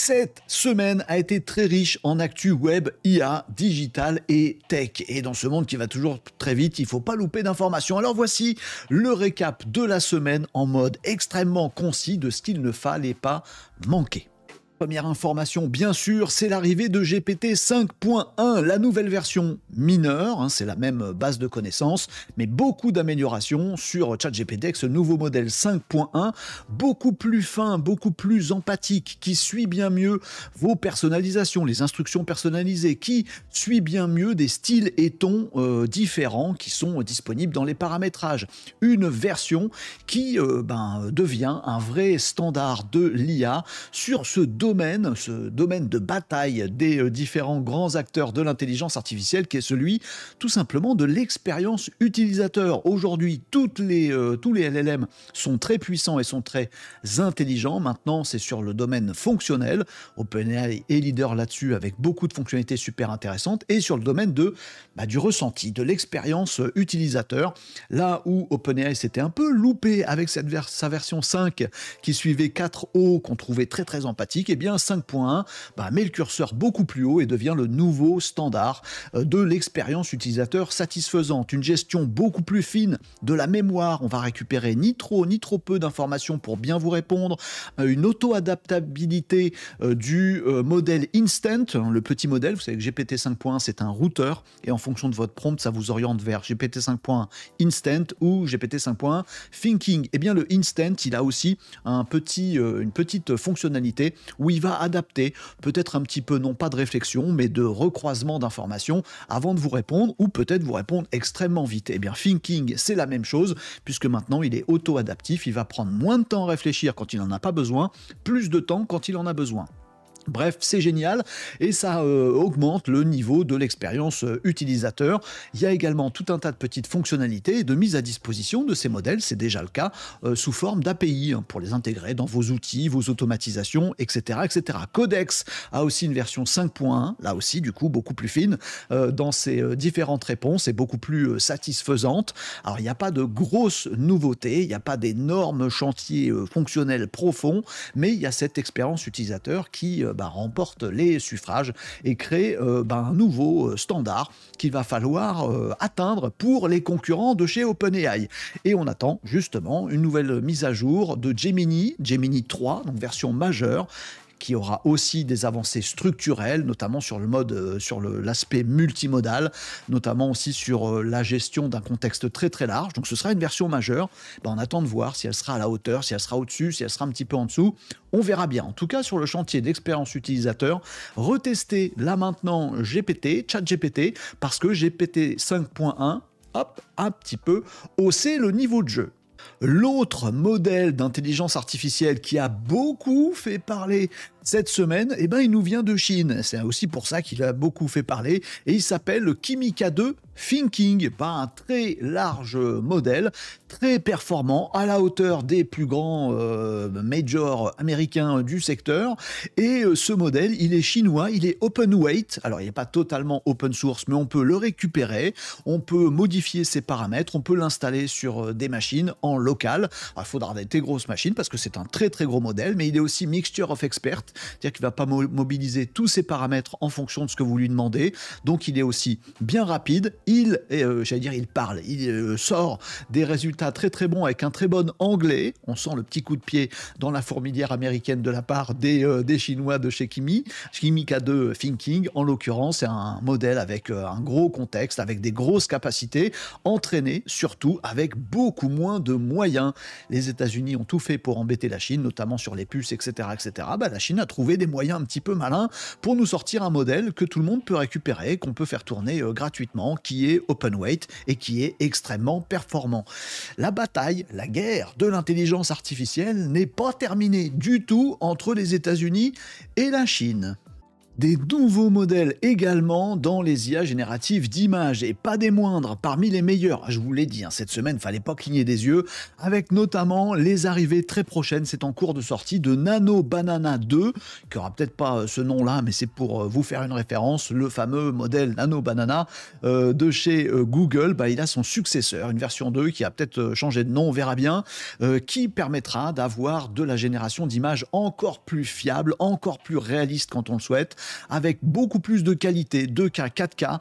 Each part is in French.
Cette semaine a été très riche en actu web, IA, digital et tech. Et dans ce monde qui va toujours très vite, il ne faut pas louper d'informations. Alors voici le récap de la semaine en mode extrêmement concis de ce qu'il ne fallait pas manquer. Première information, bien sûr, c'est l'arrivée de GPT 5.1, la nouvelle version mineure, c'est la même base de connaissances, mais beaucoup d'améliorations sur ChatGPT avec ce nouveau modèle 5.1, beaucoup plus fin, beaucoup plus empathique, qui suit bien mieux vos personnalisations, les instructions personnalisées, qui suit bien mieux des styles et tons différents qui sont disponibles dans les paramétrages. Une version qui devient un vrai standard de l'IA sur ce domaine de bataille des différents grands acteurs de l'intelligence artificielle qui est celui tout simplement de l'expérience utilisateur. Aujourd'hui, tous les LLM sont très puissants et sont très intelligents. Maintenant, c'est sur le domaine fonctionnel. OpenAI est leader là-dessus avec beaucoup de fonctionnalités super intéressantes et sur le domaine du ressenti, de l'expérience utilisateur. Là où OpenAI s'était un peu loupé avec sa version 5 qui suivait 4O qu'on trouvait très très empathique, et bien 5.1 met le curseur beaucoup plus haut et devient le nouveau standard de l'expérience utilisateur satisfaisante. Une gestion beaucoup plus fine de la mémoire, on va récupérer ni trop peu d'informations pour bien vous répondre, une auto-adaptabilité du modèle Instant, le petit modèle, vous savez que GPT 5.1 c'est un routeur et en fonction de votre prompt ça vous oriente vers GPT 5.1 Instant ou GPT 5.1 Thinking. Et bien le Instant il a aussi une petite fonctionnalité où il va adapter peut-être un petit peu, non pas de réflexion, mais de recroisement d'informations avant de vous répondre, ou peut-être vous répondre extrêmement vite. Et bien Thinking, c'est la même chose, puisque maintenant il est auto-adaptif, il va prendre moins de temps à réfléchir quand il n'en a pas besoin, plus de temps quand il en a besoin. Bref, c'est génial et ça augmente le niveau de l'expérience utilisateur. Il y a également tout un tas de petites fonctionnalités de mise à disposition de ces modèles, c'est déjà le cas, sous forme d'API pour les intégrer dans vos outils, vos automatisations, etc. etc. Codex a aussi une version 5.1, là aussi du coup beaucoup plus fine dans ses différentes réponses et beaucoup plus satisfaisante. Alors il n'y a pas de grosses nouveautés, il n'y a pas d'énormes chantiers fonctionnels profonds, mais il y a cette expérience utilisateur qui remporte les suffrages et crée un nouveau standard qu'il va falloir atteindre pour les concurrents de chez OpenAI. Et on attend justement une nouvelle mise à jour de Gemini 3, donc version majeure, qui aura aussi des avancées structurelles, notamment sur l'aspect multimodal, notamment aussi sur la gestion d'un contexte très très large. Donc ce sera une version majeure. On attend de voir si elle sera à la hauteur, si elle sera au-dessus, si elle sera un petit peu en dessous. On verra bien. En tout cas, sur le chantier d'expérience utilisateur, retestez là maintenant ChatGPT, parce que GPT 5.1, un petit peu haussé le niveau de jeu. L'autre modèle d'intelligence artificielle qui a beaucoup fait parler cette semaine, il nous vient de Chine. C'est aussi pour ça qu'il a beaucoup fait parler et il s'appelle le Kimika 2 Thinking, un très large modèle, très performant, à la hauteur des plus grands majors américains du secteur. Et ce modèle, il est chinois, il est open weight. Alors, il n'est pas totalement open source, mais on peut le récupérer, on peut modifier ses paramètres, on peut l'installer sur des machines en local. Alors, il faudra des grosses machines parce que c'est un très très gros modèle, mais il est aussi mixture of experts, c'est-à-dire qu'il ne va pas mobiliser tous ses paramètres en fonction de ce que vous lui demandez. Donc, il est aussi bien rapide. Il parle, il sort des résultats très très bons avec un très bon anglais. On sent le petit coup de pied dans la fourmilière américaine de la part des Chinois de chez Kimika 2 Thinking. En l'occurrence, c'est un modèle avec un gros contexte, avec des grosses capacités, entraîné surtout avec beaucoup moins de moyens. Les États-Unis ont tout fait pour embêter la Chine, notamment sur les puces, etc. etc. La Chine a trouvé des moyens un petit peu malins pour nous sortir un modèle que tout le monde peut récupérer, qu'on peut faire tourner gratuitement, qui est open weight et qui est extrêmement performant. La bataille, la guerre de l'intelligence artificielle n'est pas terminée du tout entre les États-Unis et la Chine. Des nouveaux modèles également dans les IA génératives d'images, et pas des moindres, parmi les meilleurs. Je vous l'ai dit, hein, cette semaine, il fallait pas cligner des yeux, avec notamment les arrivées très prochaines, c'est en cours de sortie, de Nano Banana 2, qui aura peut-être pas ce nom-là, mais c'est pour vous faire une référence, le fameux modèle Nano Banana de chez Google, il a son successeur, une version 2 qui a peut-être changé de nom, on verra bien, qui permettra d'avoir de la génération d'images encore plus fiable, encore plus réaliste quand on le souhaite, avec beaucoup plus de qualité, 2K, 4K,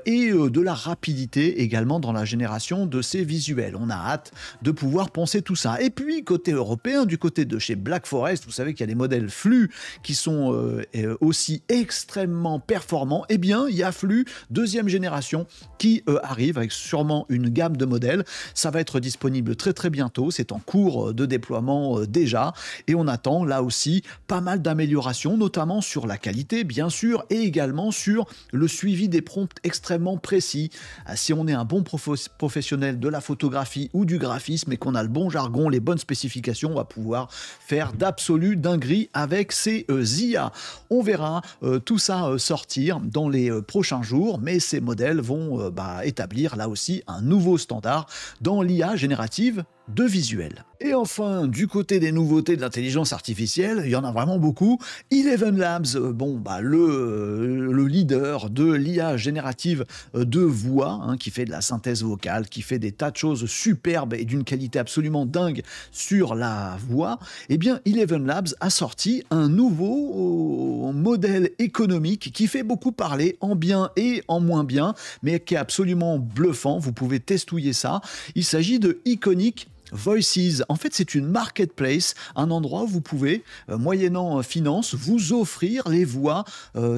et de la rapidité également dans la génération de ces visuels. On a hâte de pouvoir penser tout ça. Et puis, côté européen, du côté de chez Black Forest, vous savez qu'il y a des modèles Flux qui sont aussi extrêmement performants. Eh bien, il y a Flux deuxième génération qui arrive avec sûrement une gamme de modèles. Ça va être disponible très très bientôt. C'est en cours de déploiement déjà. Et on attend là aussi pas mal d'améliorations, notamment sur la qualité, bien sûr, et également sur le suivi des prompts extrêmement précis. Si on est un bon professionnel de la photographie ou du graphisme et qu'on a le bon jargon, les bonnes spécifications, on va pouvoir faire d'absolues dingueries avec ces IA. On verra tout ça sortir dans les prochains jours, mais ces modèles vont établir là aussi un nouveau standard dans l'IA générative de visuel. Et enfin, du côté des nouveautés de l'intelligence artificielle, il y en a vraiment beaucoup. Eleven Labs, le leader de l'IA générative de voix, qui fait de la synthèse vocale, qui fait des tas de choses superbes et d'une qualité absolument dingue sur la voix, eh bien, Eleven Labs a sorti un nouveau modèle économique qui fait beaucoup parler, en bien et en moins bien, mais qui est absolument bluffant. Vous pouvez testouiller ça. Il s'agit de Iconic Voices. En fait, c'est une marketplace, un endroit où vous pouvez, moyennant finance, vous offrir les voix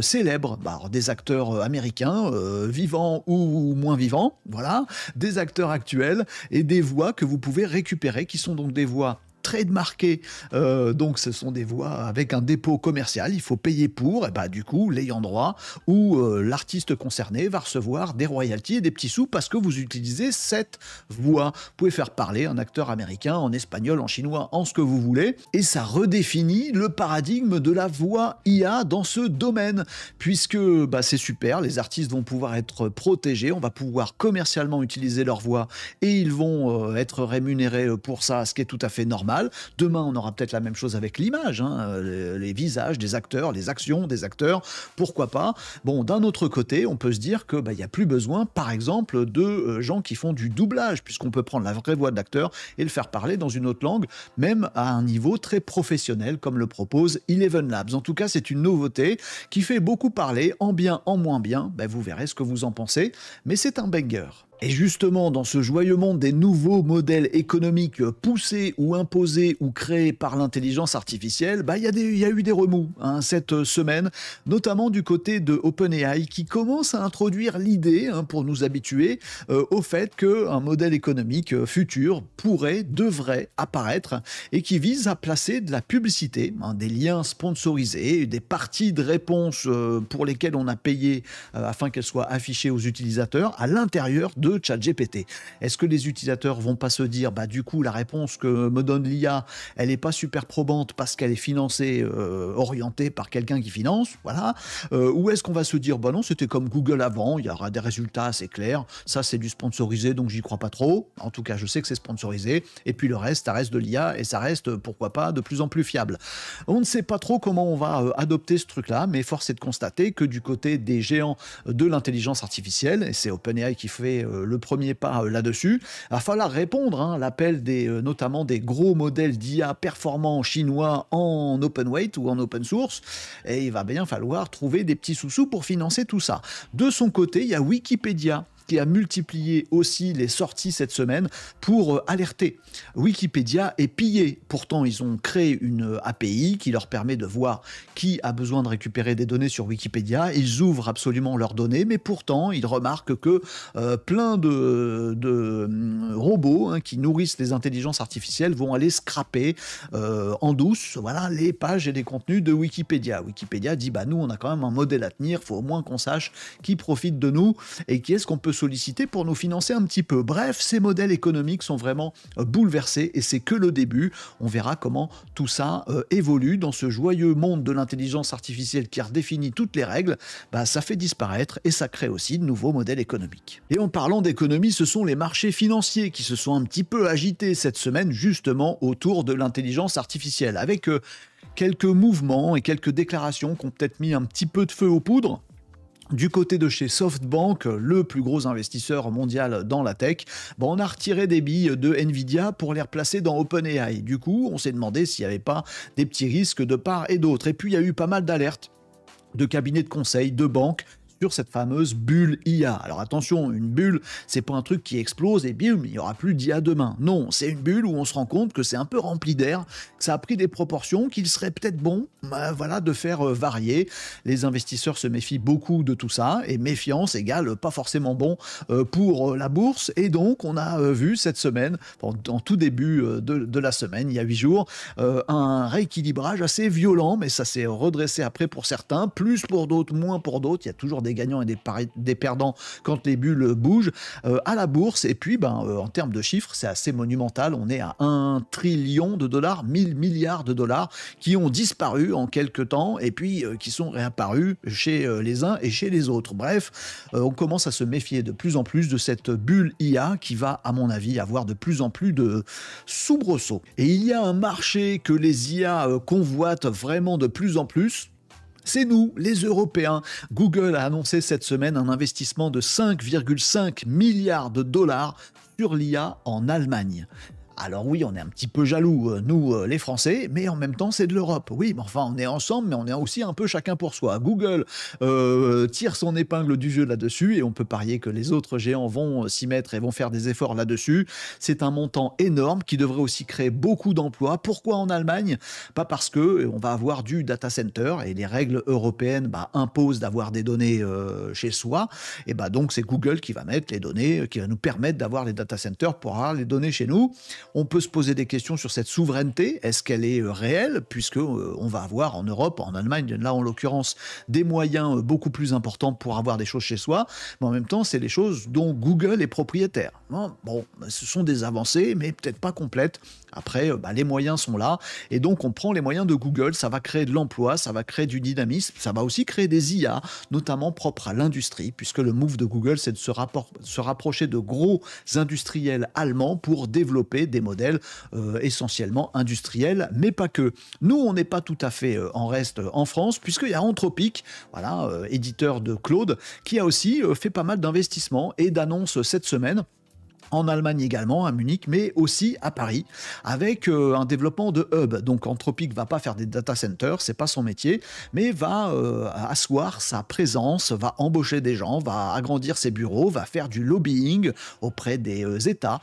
célèbres, des acteurs américains, vivants ou moins vivants, voilà, des acteurs actuels et des voix que vous pouvez récupérer, qui sont donc des voix trademarquées, donc ce sont des voix avec un dépôt commercial, il faut payer pour, et du coup l'ayant droit ou l'artiste concerné va recevoir des royalties et des petits sous parce que vous utilisez cette voix. Vous pouvez faire parler un acteur américain en espagnol, en chinois, en ce que vous voulez, et ça redéfinit le paradigme de la voix IA dans ce domaine, puisque c'est super, les artistes vont pouvoir être protégés, on va pouvoir commercialement utiliser leur voix et ils vont être rémunérés pour ça, ce qui est tout à fait normal. Demain, on aura peut-être la même chose avec l'image, les visages des acteurs, les actions des acteurs, pourquoi pas. Bon, d'un autre côté, on peut se dire que il n'y a plus besoin, par exemple, de gens qui font du doublage, puisqu'on peut prendre la vraie voix de l'acteur et le faire parler dans une autre langue, même à un niveau très professionnel, comme le propose Eleven Labs. En tout cas, c'est une nouveauté qui fait beaucoup parler, en bien, en moins bien. Vous verrez ce que vous en pensez, mais c'est un banger. Et justement, dans ce joyeux monde des nouveaux modèles économiques poussés ou imposés ou créés par l'intelligence artificielle, il y a eu des remous cette semaine, notamment du côté de OpenAI qui commence à introduire l'idée, pour nous habituer au fait qu'un modèle économique futur devrait apparaître et qui vise à placer de la publicité, des liens sponsorisés, des parties de réponses pour lesquelles on a payé afin qu'elles soient affichées aux utilisateurs à l'intérieur de ChatGPT. Est-ce que les utilisateurs vont pas se dire du coup la réponse que me donne l'IA, elle est pas super probante parce qu'elle est financée, orientée par quelqu'un qui finance, voilà, ou est-ce qu'on va se dire non, c'était comme Google avant, il y aura des résultats assez clairs, ça c'est du sponsorisé donc j'y crois pas trop, en tout cas je sais que c'est sponsorisé, et puis le reste ça reste de l'IA et ça reste pourquoi pas de plus en plus fiable. On ne sait pas trop comment on va adopter ce truc-là, mais force est de constater que du côté des géants de l'intelligence artificielle, et c'est OpenAI qui fait le premier pas là-dessus, il va falloir répondre à l'appel notamment des gros modèles d'IA performants chinois en open weight ou en open source, et il va bien falloir trouver des petits sous-sous pour financer tout ça. De son côté, il y a Wikipédia qui a multiplié aussi les sorties cette semaine pour alerter. Wikipédia est pillé. Pourtant, ils ont créé une API qui leur permet de voir qui a besoin de récupérer des données sur Wikipédia. Ils ouvrent absolument leurs données, mais pourtant, ils remarquent que plein de robots qui nourrissent les intelligences artificielles vont aller scraper en douce les pages et les contenus de Wikipédia. Wikipédia dit nous, on a quand même un modèle à tenir, il faut au moins qu'on sache qui profite de nous et qui est-ce qu'on peut solliciter pour nous financer un petit peu. Bref, ces modèles économiques sont vraiment bouleversés et c'est que le début. On verra comment tout ça évolue dans ce joyeux monde de l'intelligence artificielle qui redéfinit toutes les règles. Ça fait disparaître et ça crée aussi de nouveaux modèles économiques. Et en parlant d'économie, ce sont les marchés financiers qui se sont un petit peu agités cette semaine justement autour de l'intelligence artificielle avec quelques mouvements et quelques déclarations qui ont peut-être mis un petit peu de feu aux poudres. Du côté de chez SoftBank, le plus gros investisseur mondial dans la tech, on a retiré des billes de Nvidia pour les replacer dans OpenAI. Du coup, on s'est demandé s'il n'y avait pas des petits risques de part et d'autre. Et puis, il y a eu pas mal d'alertes de cabinets de conseil, de banques, sur cette fameuse bulle IA. Alors attention, une bulle, c'est pas un truc qui explose et bim, il n'y aura plus d'IA demain. Non, c'est une bulle où on se rend compte que c'est un peu rempli d'air, que ça a pris des proportions qu'il serait peut-être bon de faire varier. Les investisseurs se méfient beaucoup de tout ça et méfiance égale pas forcément bon pour la bourse. Et donc, on a vu cette semaine, en tout début de la semaine, il y a 8 jours, un rééquilibrage assez violent, mais ça s'est redressé après pour certains, plus pour d'autres, moins pour d'autres. Il y a toujours des gagnants et des perdants quand les bulles bougent à la bourse. Et puis, en termes de chiffres, c'est assez monumental. On est à 1 trillion de dollars, 1000 milliards de dollars qui ont disparu en quelques temps et puis qui sont réapparus chez les uns et chez les autres. Bref, on commence à se méfier de plus en plus de cette bulle IA qui va, à mon avis, avoir de plus en plus de soubresauts. Et il y a un marché que les IA convoitent vraiment de plus en plus. C'est nous, les Européens. Google a annoncé cette semaine un investissement de 5,5 milliards de dollars sur l'IA en Allemagne. Alors oui, on est un petit peu jaloux, nous les Français, mais en même temps c'est de l'Europe. Oui, mais enfin on est ensemble, mais on est aussi un peu chacun pour soi. Google tire son épingle du jeu là-dessus et on peut parier que les autres géants vont s'y mettre et vont faire des efforts là-dessus. C'est un montant énorme qui devrait aussi créer beaucoup d'emplois. Pourquoi en Allemagne? Pas parce que on va avoir du data center et les règles européennes imposent d'avoir des données chez soi. Et donc c'est Google qui va mettre les données, qui va nous permettre d'avoir les data centers pour avoir les données chez nous. On peut se poser des questions sur cette souveraineté. Est-ce qu'elle est réelle? Puisque on va avoir en Europe, en Allemagne, là en l'occurrence, des moyens beaucoup plus importants pour avoir des choses chez soi. Mais en même temps, c'est les choses dont Google est propriétaire. Bon, ce sont des avancées, mais peut-être pas complètes. Après, les moyens sont là. Et donc, on prend les moyens de Google. Ça va créer de l'emploi, ça va créer du dynamisme. Ça va aussi créer des IA, notamment propres à l'industrie, puisque le move de Google, c'est de se rapprocher de gros industriels allemands pour développer des modèles essentiellement industriels, mais pas que. Nous, on n'est pas tout à fait en reste en France, puisqu'il y a Anthropic, éditeur de Claude, qui a aussi fait pas mal d'investissements et d'annonces cette semaine. En Allemagne également, à Munich, mais aussi à Paris, avec un développement de hub. Donc Anthropic va pas faire des data centers, c'est pas son métier, mais va asseoir sa présence, va embaucher des gens, va agrandir ses bureaux, va faire du lobbying auprès des États,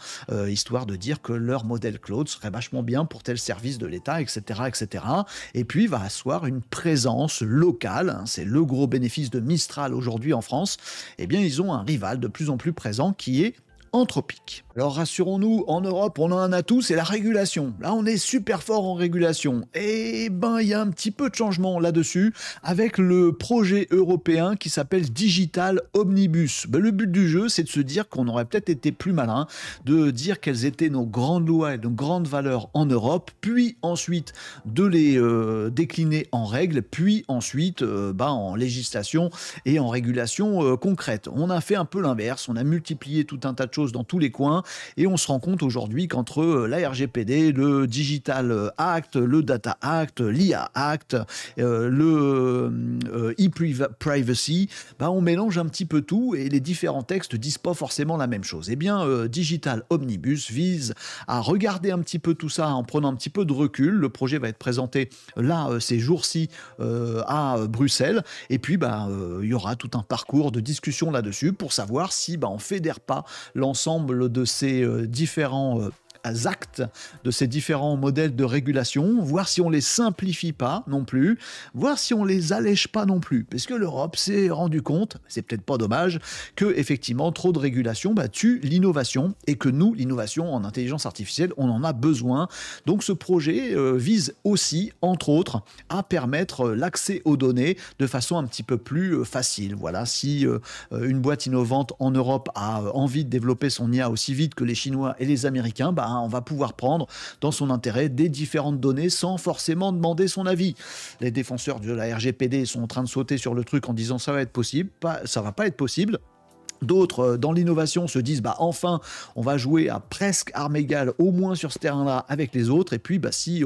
histoire de dire que leur modèle Claude serait vachement bien pour tel service de l'État, etc., etc. Et puis va asseoir une présence locale, c'est le gros bénéfice de Mistral aujourd'hui en France. Eh bien, ils ont un rival de plus en plus présent qui est Anthropic. Alors rassurons-nous, en Europe, on a un atout, c'est la régulation. Là, on est super fort en régulation. Et il y a un petit peu de changement là-dessus avec le projet européen qui s'appelle Digital Omnibus. Le but du jeu, c'est de se dire qu'on aurait peut-être été plus malin, de dire quelles étaient nos grandes lois et nos grandes valeurs en Europe, puis ensuite de les décliner en règles, puis ensuite en législation et en régulation concrète. On a fait un peu l'inverse, on a multiplié tout un tas de choses dans tous les coins et on se rend compte aujourd'hui qu'entre la RGPD, le Digital Act, le Data Act, l'IA Act, le e-privacy, on mélange un petit peu tout et les différents textes disent pas forcément la même chose. Eh bien, Digital Omnibus vise à regarder un petit peu tout ça en prenant un petit peu de recul. Le projet va être présenté là ces jours-ci à Bruxelles et puis il y aura tout un parcours de discussion là-dessus pour savoir si on fédère pas l'ensemble de ces différents actes de ces différents modèles de régulation, voir si on les simplifie pas non plus, voir si on les allège pas non plus, parce que l'Europe s'est rendu compte, c'est peut-être pas dommage, que effectivement trop de régulation tue l'innovation et que nous, l'innovation en intelligence artificielle, on en a besoin. Donc ce projet vise aussi, entre autres, à permettre l'accès aux données de façon un petit peu plus facile. Voilà, si une boîte innovante en Europe a envie de développer son IA aussi vite que les Chinois et les Américains, on va pouvoir prendre dans son intérêt des différentes données sans forcément demander son avis. Les défenseurs de la RGPD sont en train de sauter sur le truc en disant ça va être possible, ça va pas être possible. D'autres, dans l'innovation, se disent enfin, on va jouer à presque armes égales, au moins sur ce terrain-là, avec les autres. Et puis, si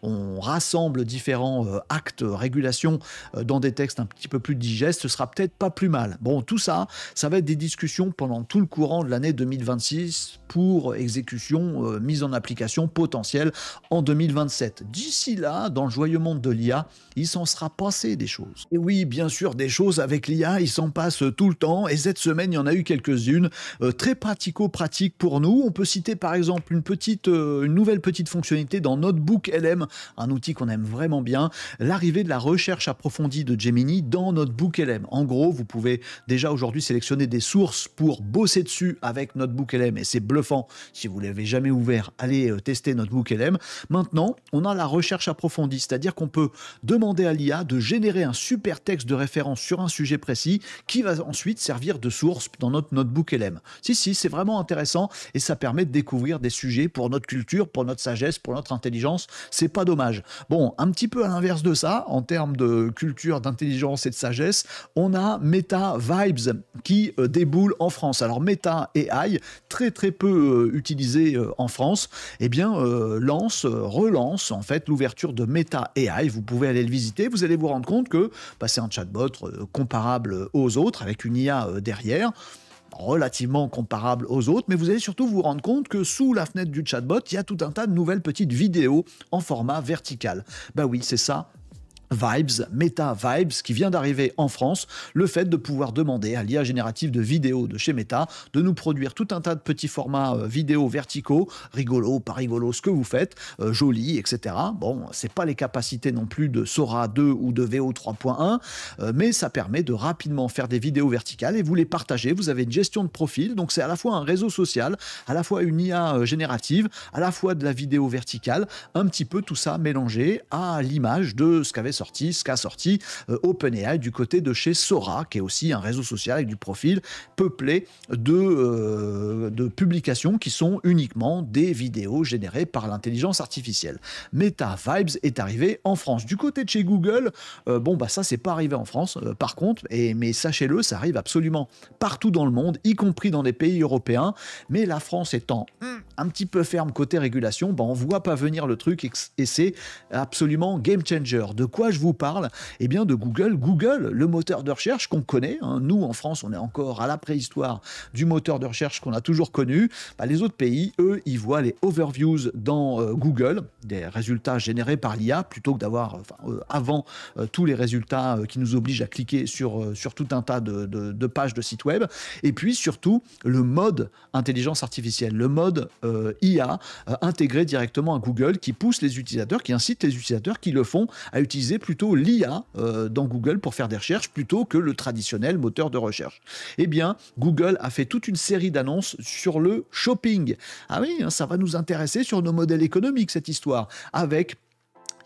on rassemble différents actes, régulations dans des textes un petit peu plus digestes, ce sera peut-être pas plus mal. Bon, tout ça, ça va être des discussions pendant tout le courant de l'année 2026 pour exécution, mise en application potentielle en 2027. D'ici là, dans le joyeux monde de l'IA, il s'en sera passé des choses. Et oui, bien sûr, des choses avec l'IA, il s'en passe tout le temps. Et cette semaine, il y en a eu quelques-unes très pratico-pratiques pour nous. On peut citer par exemple une nouvelle petite fonctionnalité dans Notebook LM, un outil qu'on aime vraiment bien, l'arrivée de la recherche approfondie de Gemini dans Notebook LM. En gros, vous pouvez déjà aujourd'hui sélectionner des sources pour bosser dessus avec Notebook LM et c'est bluffant. Si vous ne l'avez jamais ouvert, allez tester Notebook LM. Maintenant, on a la recherche approfondie, c'est-à-dire qu'on peut demander à l'IA de générer un super texte de référence sur un sujet précis qui va ensuite servir de source dans notre Notebook LM. Si, c'est vraiment intéressant et ça permet de découvrir des sujets pour notre culture, pour notre sagesse, pour notre intelligence. C'est pas dommage. Bon, un petit peu à l'inverse de ça, en termes de culture, d'intelligence et de sagesse, on a Meta Vibes qui déboule en France. Alors Meta AI, très très peu utilisé en France, relance en fait l'ouverture de Meta AI. Vous pouvez aller le visiter, vous allez vous rendre compte que c'est un chatbot comparable aux autres avec une IA derrière, relativement comparable aux autres, mais vous allez surtout vous rendre compte que sous la fenêtre du chatbot, il y a tout un tas de nouvelles petites vidéos en format vertical. Oui, c'est ça. Vibes, Meta Vibes, qui vient d'arriver en France, le fait de pouvoir demander à l'IA générative de vidéos de chez Meta de nous produire tout un tas de petits formats vidéo verticaux, rigolo, pas rigolo, ce que vous faites, joli, etc. Bon, c'est pas les capacités non plus de Sora 2 ou de VO 3.1, mais ça permet de rapidement faire des vidéos verticales et vous les partagez. Vous avez une gestion de profil, donc c'est à la fois un réseau social, à la fois une IA générative, à la fois de la vidéo verticale, un petit peu tout ça mélangé à l'image de ce qu'a sorti OpenAI du côté de chez Sora, qui est aussi un réseau social avec du profil peuplé de publications qui sont uniquement des vidéos générées par l'intelligence artificielle. Meta Vibes est arrivé en France. Du côté de chez Google, ça c'est pas arrivé en France par contre, mais sachez-le, ça arrive absolument partout dans le monde, y compris dans les pays européens, mais la France étant un petit peu ferme côté régulation, on voit pas venir le truc et c'est absolument game changer. De quoi je vous parle? De Google. Google, le moteur de recherche qu'on connaît. Nous, en France, on est encore à la préhistoire du moteur de recherche qu'on a toujours connu. Les autres pays, eux, ils voient les overviews dans Google, des résultats générés par l'IA, plutôt que d'avoir, avant, tous les résultats qui nous obligent à cliquer sur tout un tas de pages de sites web. Et puis, surtout, le mode intelligence artificielle, le mode IA intégré directement à Google qui pousse les utilisateurs, qui incite les utilisateurs qui le font à utiliser plutôt l'IA dans Google pour faire des recherches plutôt que le traditionnel moteur de recherche. Google a fait toute une série d'annonces sur le shopping. Ah oui, ça va nous intéresser sur nos modèles économiques, cette histoire, avec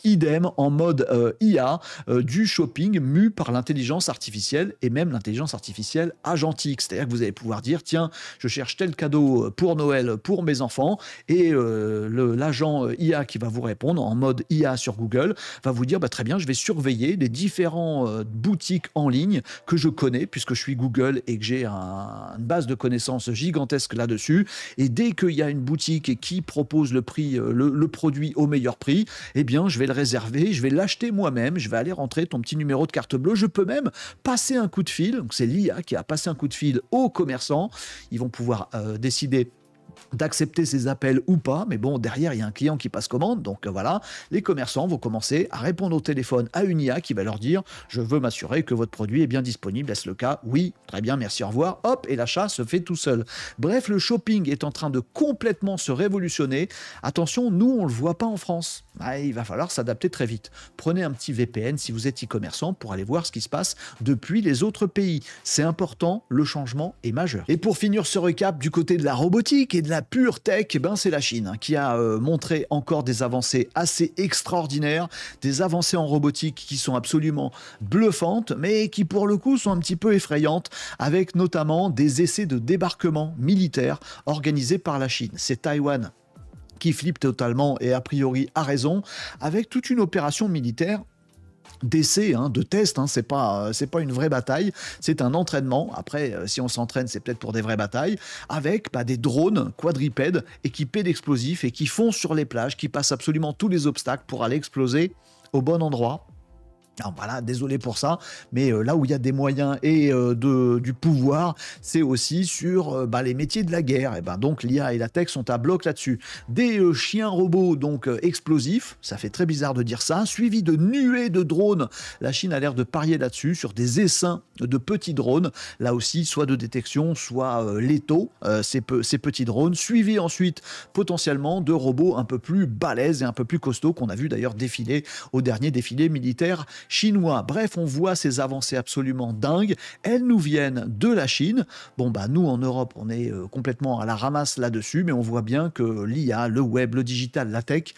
idem en mode IA, du shopping mu par l'intelligence artificielle et même l'intelligence artificielle agentique. C'est-à-dire que vous allez pouvoir dire, tiens, je cherche tel cadeau pour Noël pour mes enfants et l'agent IA qui va vous répondre en mode IA sur Google va vous dire, très bien, je vais surveiller les différents boutiques en ligne que je connais puisque je suis Google et que j'ai une base de connaissances gigantesque là-dessus. Et dès qu'il y a une boutique qui propose le prix, le produit au meilleur prix, je vais le réserver, je vais l'acheter moi-même, je vais aller rentrer ton petit numéro de carte bleue, je peux même passer un coup de fil, donc c'est l'IA qui a passé un coup de fil aux commerçants, ils vont pouvoir décider d'accepter ces appels ou pas, mais bon, derrière, il y a un client qui passe commande, donc voilà, les commerçants vont commencer à répondre au téléphone à une IA qui va leur dire « Je veux m'assurer que votre produit est bien disponible, est-ce le cas? Oui, très bien, merci, au revoir. » Hop, et l'achat se fait tout seul. Bref, le shopping est en train de complètement se révolutionner. Attention, nous, on ne le voit pas en France. Ah, il va falloir s'adapter très vite. Prenez un petit VPN si vous êtes e-commerçant pour aller voir ce qui se passe depuis les autres pays. C'est important, le changement est majeur. Et pour finir ce récap, du côté de la robotique et de la pure tech, ben c'est la Chine qui a montré encore des avancées assez extraordinaires, des avancées en robotique qui sont absolument bluffantes, mais qui pour le coup sont un petit peu effrayantes, avec notamment des essais de débarquement militaire organisés par la Chine. C'est Taïwan qui flippe totalement et a priori a raison, avec toute une opération militaire d'essai, de test, c'est pas une vraie bataille, c'est un entraînement. Après, si on s'entraîne, c'est peut-être pour des vraies batailles, avec des drones quadrupèdes équipés d'explosifs et qui foncent sur les plages, qui passent absolument tous les obstacles pour aller exploser au bon endroit. Alors voilà, désolé pour ça, mais là où il y a des moyens et du pouvoir, c'est aussi sur les métiers de la guerre. Et donc l'IA et la tech sont à bloc là-dessus. Des chiens robots donc explosifs, ça fait très bizarre de dire ça, suivis de nuées de drones. La Chine a l'air de parier là-dessus, sur des essaims de petits drones, là aussi soit de détection, soit létaux, ces petits drones, suivis ensuite potentiellement de robots un peu plus balèzes et un peu plus costauds qu'on a vu d'ailleurs défiler au dernier défilé militaire chinois. Bref, on voit ces avancées absolument dingues. Elles nous viennent de la Chine. Bon, nous, en Europe, on est complètement à la ramasse là-dessus, mais on voit bien que l'IA, le web, le digital, la tech,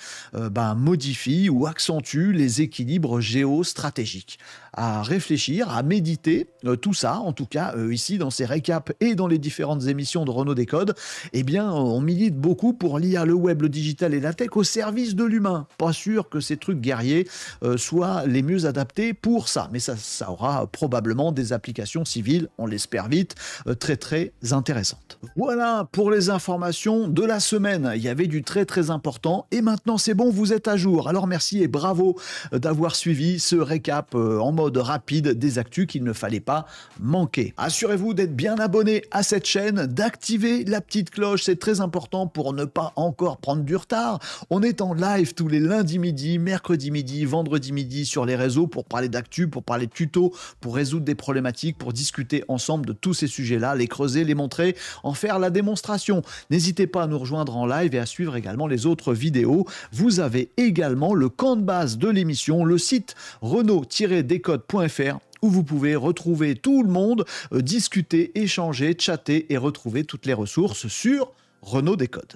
modifie ou accentue les équilibres géostratégiques. À réfléchir, à méditer, tout ça, en tout cas, ici, dans ces récaps et dans les différentes émissions de Renaud Décode, on milite beaucoup pour l'IA, le web, le digital et la tech au service de l'humain. Pas sûr que ces trucs guerriers soient les mieux adaptés pour ça, mais ça aura probablement des applications civiles, on l'espère vite, très très intéressantes. Voilà pour les informations de la semaine. Il y avait du très très important et maintenant c'est bon, vous êtes à jour. Alors merci et bravo d'avoir suivi ce récap en mode rapide des actus qu'il ne fallait pas manquer. Assurez-vous d'être bien abonné à cette chaîne, d'activer la petite cloche, c'est très important pour ne pas encore prendre du retard. On est en live tous les lundis midi, mercredi midi, vendredi midi sur les réseaux pour parler d'actu, pour parler de tutos, pour résoudre des problématiques, pour discuter ensemble de tous ces sujets-là, les creuser, les montrer, en faire la démonstration. N'hésitez pas à nous rejoindre en live et à suivre également les autres vidéos. Vous avez également le camp de base de l'émission, le site renaud-décode.fr où vous pouvez retrouver tout le monde, discuter, échanger, chatter et retrouver toutes les ressources sur Renaud Décode.